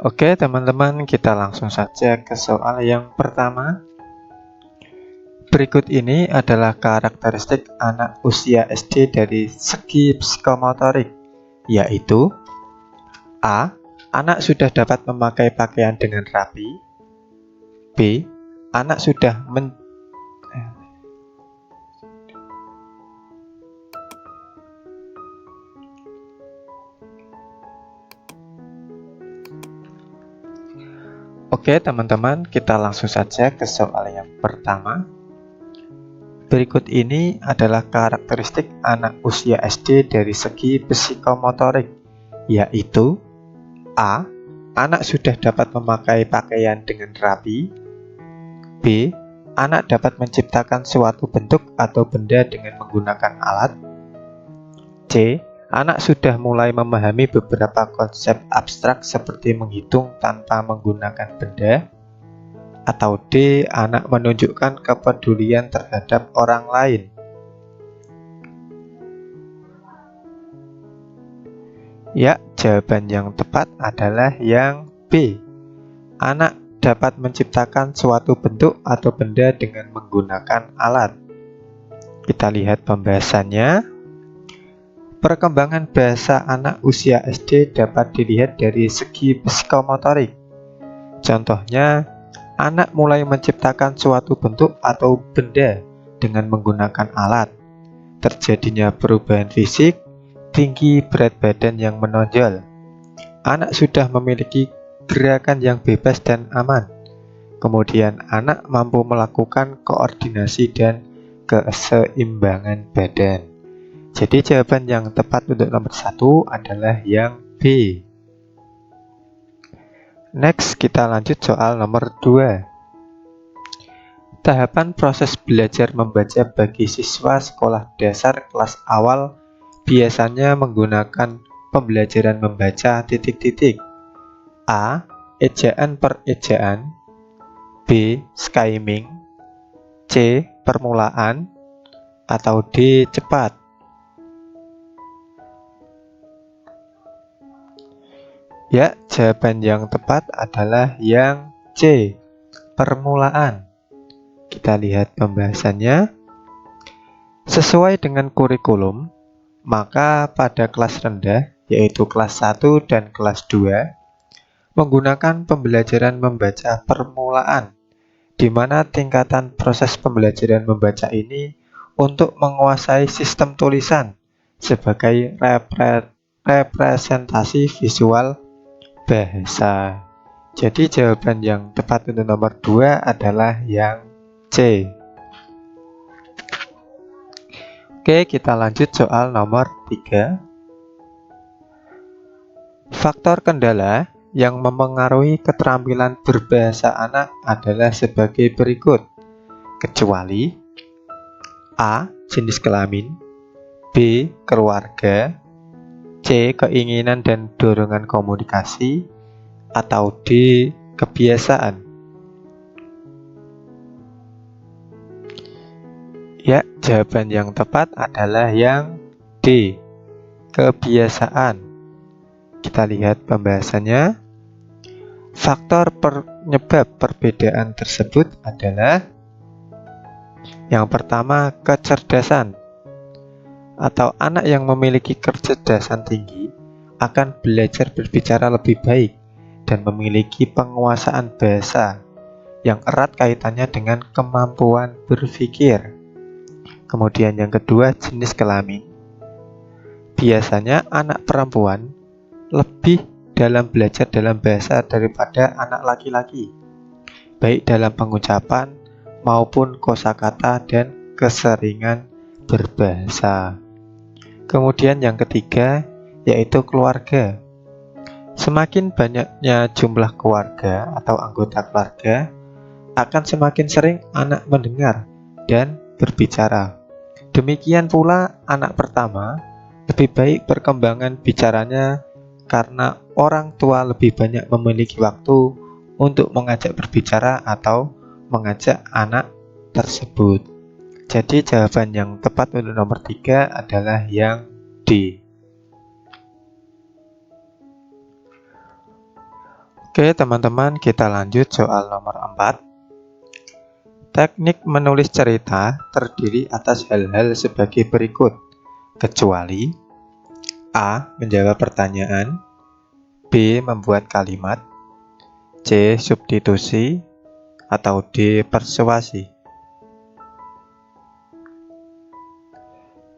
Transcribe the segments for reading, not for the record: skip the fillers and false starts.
Oke teman-teman, kita langsung saja ke soal yang pertama. Berikut ini adalah karakteristik anak usia SD dari segi psikomotorik, yaitu A. Anak sudah dapat memakai pakaian dengan rapi. B. Anak sudah Oke teman-teman, kita langsung saja ke soal yang pertama. Berikut ini adalah karakteristik anak usia SD dari segi psikomotorik, yaitu A. Anak sudah dapat memakai pakaian dengan rapi. B. Anak dapat menciptakan suatu bentuk atau benda dengan menggunakan alat. C. Anak sudah mulai memahami beberapa konsep abstrak seperti menghitung tanpa menggunakan benda. Atau D. Anak menunjukkan kepedulian terhadap orang lain. Ya, jawaban yang tepat adalah yang B. Anak dapat menciptakan suatu bentuk atau benda dengan menggunakan alat. Kita lihat pembahasannya. Perkembangan bahasa anak usia SD dapat dilihat dari segi psikomotorik. Contohnya, anak mulai menciptakan suatu bentuk atau benda dengan menggunakan alat. Terjadinya perubahan fisik, tinggi berat badan yang menonjol. Anak sudah memiliki gerakan yang bebas dan aman. Kemudian anak mampu melakukan koordinasi dan keseimbangan badan. Jadi jawaban yang tepat untuk nomor 1 adalah yang B. Next, kita lanjut soal nomor 2. Tahapan proses belajar membaca bagi siswa sekolah dasar kelas awal biasanya menggunakan pembelajaran membaca titik-titik. A. Ejaan per ejaan. B. Skimming. C. Permulaan. Atau D. Cepat. Ya, jawaban yang tepat adalah yang C. Permulaan. Kita lihat pembahasannya. Sesuai dengan kurikulum, maka pada kelas rendah, yaitu kelas 1 dan kelas 2, menggunakan pembelajaran membaca permulaan, di mana tingkatan proses pembelajaran membaca ini untuk menguasai sistem tulisan sebagai representasi visual bahasa. Jadi jawaban yang tepat untuk nomor 2 adalah yang C. Oke, kita lanjut soal nomor 3. Faktor kendala yang memengaruhi keterampilan berbahasa anak adalah sebagai berikut. Kecuali A. Jenis kelamin. B. Keluarga. C. Keinginan dan dorongan komunikasi. Atau D. Kebiasaan. Ya, jawaban yang tepat adalah yang D. Kebiasaan. Kita lihat pembahasannya. Faktor penyebab perbedaan tersebut adalah yang pertama, kecerdasan. Atau anak yang memiliki kecerdasan tinggi akan belajar berbicara lebih baik dan memiliki penguasaan bahasa yang erat kaitannya dengan kemampuan berpikir. Kemudian yang kedua, jenis kelamin. Biasanya anak perempuan lebih dalam belajar dalam bahasa daripada anak laki-laki, baik dalam pengucapan maupun kosakata dan keseringan berbahasa. Kemudian yang ketiga, yaitu keluarga. Semakin banyaknya jumlah keluarga atau anggota keluarga, akan semakin sering anak mendengar dan berbicara. Demikian pula anak pertama, lebih baik perkembangan bicaranya karena orang tua lebih banyak memiliki waktu untuk mengajak berbicara atau mengajak anak tersebut. Jadi jawaban yang tepat untuk nomor 3 adalah yang D. Oke teman-teman, kita lanjut soal nomor 4. Teknik menulis cerita terdiri atas hal-hal sebagai berikut, kecuali A. Menjawab pertanyaan, B. Membuat kalimat, C. Substitusi, atau D. Persuasi.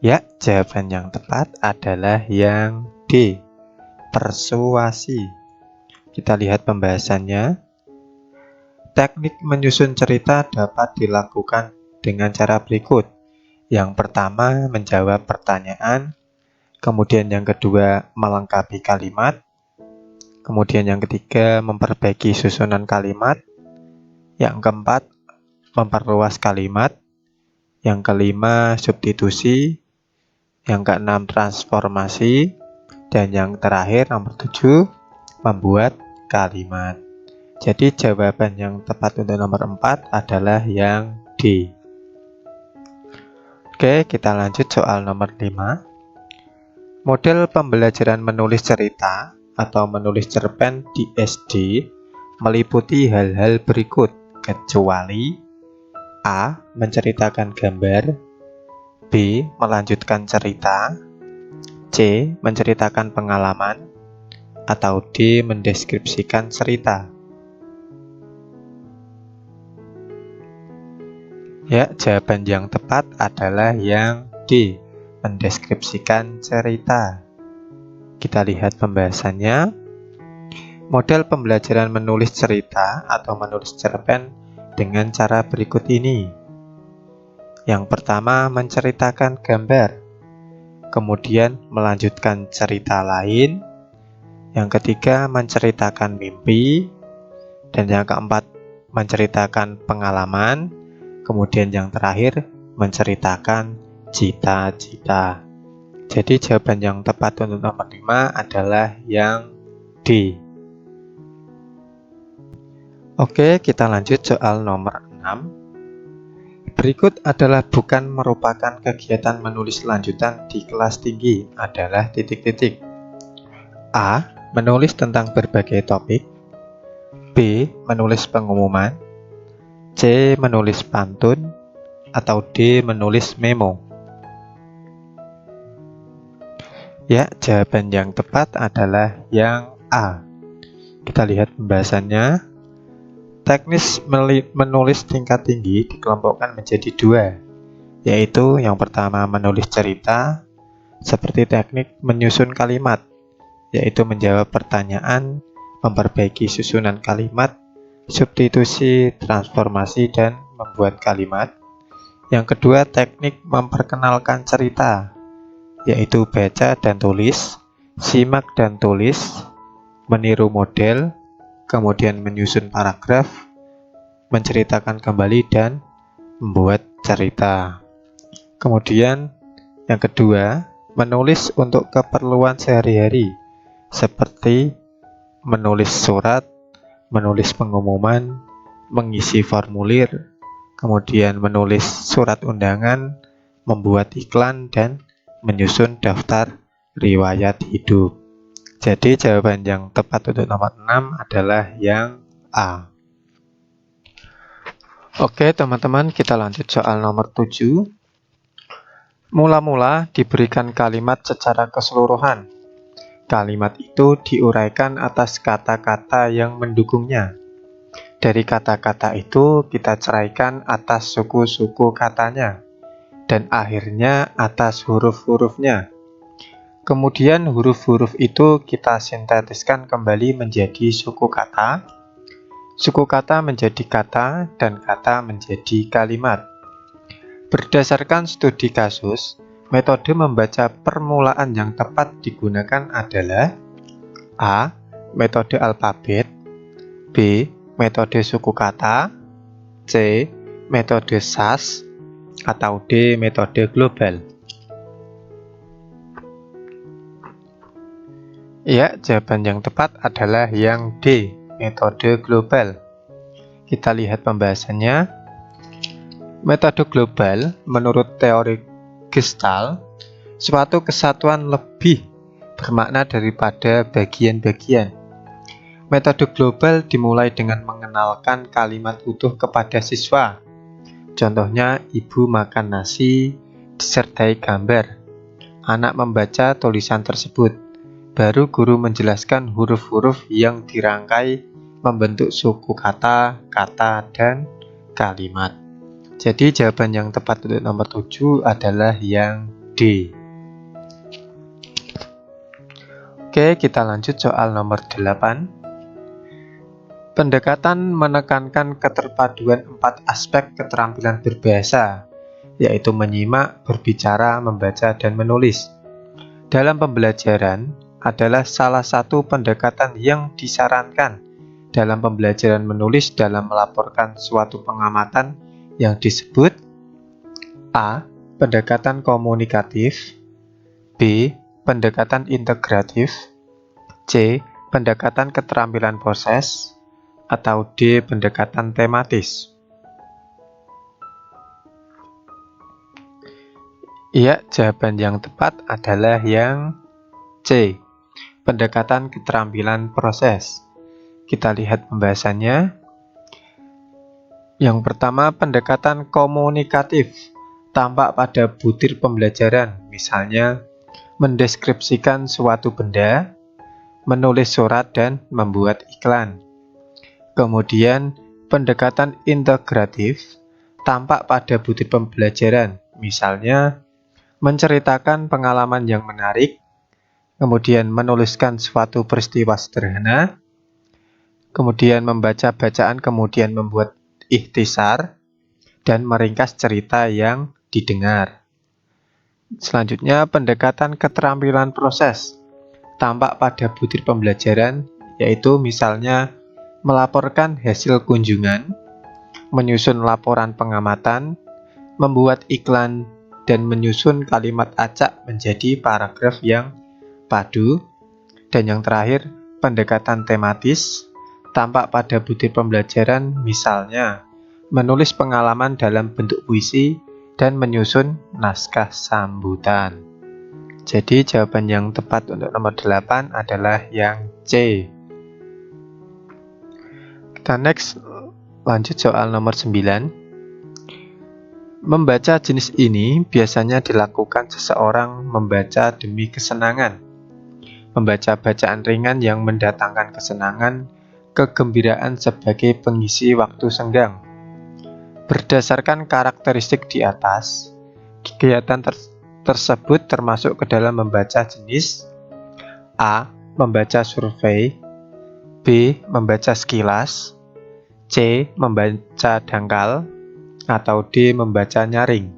Ya, jawaban yang tepat adalah yang D. Persuasi. Kita lihat pembahasannya. Teknik menyusun cerita dapat dilakukan dengan cara berikut. Yang pertama, menjawab pertanyaan. Kemudian yang kedua, melengkapi kalimat. Kemudian yang ketiga, memperbaiki susunan kalimat. Yang keempat, memperluas kalimat. Yang kelima, substitusi. Yang keenam, transformasi. Dan yang terakhir, nomor 7, membuat kalimat. Jadi jawaban yang tepat untuk nomor 4 adalah yang D. Oke, kita lanjut soal nomor 5. Model pembelajaran menulis cerita atau menulis cerpen di SD meliputi hal-hal berikut, kecuali A. Menceritakan gambar, B. Melanjutkan cerita, C. Menceritakan pengalaman, atau D. Mendeskripsikan cerita. Ya, jawaban yang tepat adalah yang D. Mendeskripsikan cerita. Kita lihat pembahasannya. Model pembelajaran menulis cerita atau menulis cerpen dengan cara berikut ini. Yang pertama, menceritakan gambar. Kemudian melanjutkan cerita lain. Yang ketiga, menceritakan mimpi. Dan yang keempat, menceritakan pengalaman. Kemudian yang terakhir, menceritakan cita-cita. Jadi jawaban yang tepat untuk nomor 5 adalah yang D. Oke, kita lanjut soal nomor 6. Berikut adalah bukan merupakan kegiatan menulis lanjutan di kelas tinggi adalah titik-titik. A. Menulis tentang berbagai topik. B. Menulis pengumuman. C. Menulis pantun, atau D. Menulis memo. Ya, jawaban yang tepat adalah yang A. Kita lihat pembahasannya. Teknis menulis tingkat tinggi dikelompokkan menjadi 2, yaitu yang pertama menulis cerita, seperti teknik menyusun kalimat, yaitu menjawab pertanyaan, memperbaiki susunan kalimat, substitusi, transformasi, dan membuat kalimat. Yang kedua, teknik memperkenalkan cerita, yaitu baca dan tulis, simak dan tulis, meniru model, kemudian menyusun paragraf, menceritakan kembali, dan membuat cerita. Kemudian yang kedua, menulis untuk keperluan sehari-hari, seperti menulis surat, menulis pengumuman, mengisi formulir, kemudian menulis surat undangan, membuat iklan, dan menyusun daftar riwayat hidup. Jadi jawaban yang tepat untuk nomor 6 adalah yang A. Oke teman-teman, kita lanjut soal nomor 7. Mula-mula diberikan kalimat secara keseluruhan. Kalimat itu diuraikan atas kata-kata yang mendukungnya. Dari kata-kata itu kita ceraikan atas suku-suku katanya, dan akhirnya atas huruf-hurufnya. Kemudian huruf-huruf itu kita sintetiskan kembali menjadi suku kata menjadi kata, dan kata menjadi kalimat. Berdasarkan studi kasus, metode membaca permulaan yang tepat digunakan adalah A. Metode alfabet, B. Metode suku kata, C. Metode SAS, atau D. Metode global. Ya, jawaban yang tepat adalah yang D. Metode global. Kita lihat pembahasannya. Metode global menurut teori Gestalt, suatu kesatuan lebih bermakna daripada bagian-bagian. Metode global dimulai dengan mengenalkan kalimat utuh kepada siswa. Contohnya, ibu makan nasi, disertai gambar. Anak membaca tulisan tersebut. Baru guru menjelaskan huruf-huruf yang dirangkai membentuk suku kata, dan kalimat. Jadi jawaban yang tepat untuk nomor 7 adalah yang D. Oke, kita lanjut soal nomor 8. Pendekatan menekankan keterpaduan 4 aspek keterampilan berbahasa, yaitu menyimak, berbicara, membaca, dan menulis. Dalam pembelajaran adalah salah satu pendekatan yang disarankan dalam pembelajaran menulis dalam melaporkan suatu pengamatan yang disebut A. Pendekatan komunikatif, B. Pendekatan integratif, C. Pendekatan keterampilan proses, atau D. Pendekatan tematis. Iya, jawaban yang tepat adalah yang C. Pendekatan keterampilan proses. Kita lihat pembahasannya. Yang pertama, pendekatan komunikatif tampak pada butir pembelajaran, misalnya mendeskripsikan suatu benda, menulis surat, dan membuat iklan. Kemudian, pendekatan integratif tampak pada butir pembelajaran, misalnya menceritakan pengalaman yang menarik, kemudian menuliskan suatu peristiwa sederhana, kemudian membaca bacaan, kemudian membuat ikhtisar, dan meringkas cerita yang didengar. Selanjutnya, pendekatan keterampilan proses tampak pada butir pembelajaran, yaitu misalnya melaporkan hasil kunjungan, menyusun laporan pengamatan, membuat iklan, dan menyusun kalimat acak menjadi paragraf yang padu. Dan yang terakhir, pendekatan tematis tampak pada butir pembelajaran, misalnya menulis pengalaman dalam bentuk puisi dan menyusun naskah sambutan. Jadi jawaban yang tepat untuk nomor 8 adalah yang C. Kita next lanjut soal nomor 9. Membaca jenis ini biasanya dilakukan seseorang membaca demi kesenangan. Membaca bacaan ringan yang mendatangkan kesenangan, kegembiraan sebagai pengisi waktu senggang. Berdasarkan karakteristik di atas, kegiatan tersebut termasuk ke dalam membaca jenis A. Membaca survei, B. Membaca sekilas, C. Membaca dangkal, atau D. Membaca nyaring.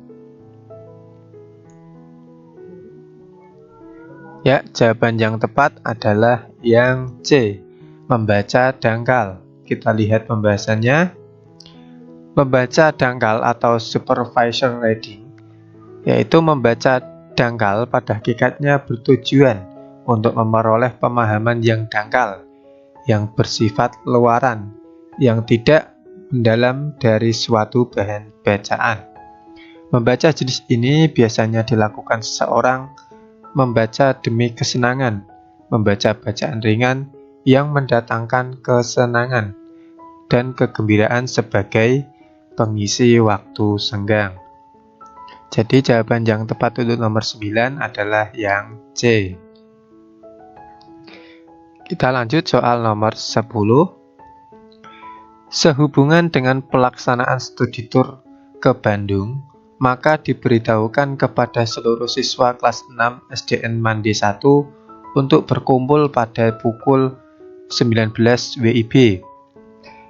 Ya, jawaban yang tepat adalah yang C. Membaca dangkal. Kita lihat pembahasannya. Membaca dangkal atau supervisor reading, yaitu membaca dangkal pada hakikatnya bertujuan untuk memperoleh pemahaman yang dangkal, yang bersifat luaran, yang tidak mendalam dari suatu bahan bacaan. Membaca jenis ini biasanya dilakukan seseorang membaca demi kesenangan, membaca bacaan ringan yang mendatangkan kesenangan dan kegembiraan sebagai pengisi waktu senggang. Jadi jawaban yang tepat untuk nomor 9 adalah yang C. Kita lanjut soal nomor 10. Sehubungan dengan pelaksanaan studi tour ke Bandung, maka diberitahukan kepada seluruh siswa kelas 6 SDN Mandi 1 untuk berkumpul pada pukul 19 WIB.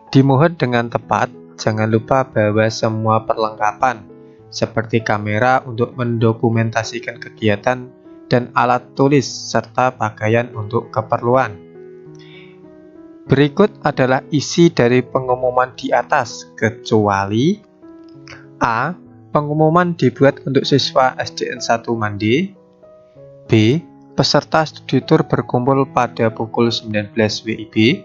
Dimohon dengan tepat, jangan lupa bawa semua perlengkapan seperti kamera untuk mendokumentasikan kegiatan dan alat tulis serta pakaian untuk keperluan. Berikut adalah isi dari pengumuman di atas, kecuali A. Pengumuman dibuat untuk siswa SDN 1 Mandi, B. Peserta studi tour berkumpul pada pukul 19 WIB,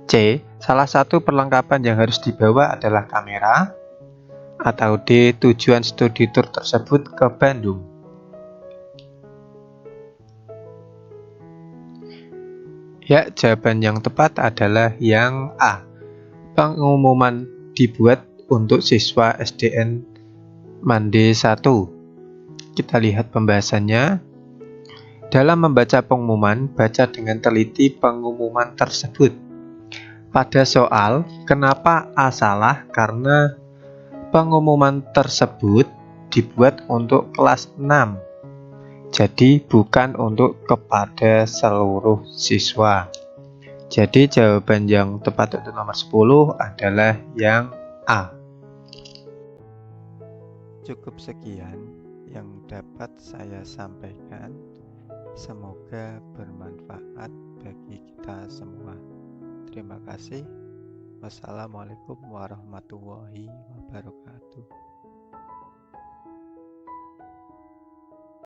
C. Salah satu perlengkapan yang harus dibawa adalah kamera, atau D. Tujuan studi tour tersebut ke Bandung. Ya, jawaban yang tepat adalah yang A. Pengumuman dibuat untuk siswa SDN Mande 1. Kita lihat pembahasannya. Dalam membaca pengumuman, baca dengan teliti pengumuman tersebut. Pada soal, kenapa A salah? Karena pengumuman tersebut dibuat untuk kelas 6. Jadi bukan untuk kepada seluruh siswa. Jadi jawaban yang tepat untuk nomor 10 adalah yang A. Cukup sekian yang dapat saya sampaikan. Semoga bermanfaat bagi kita semua. Terima kasih. Wassalamualaikum warahmatullahi wabarakatuh.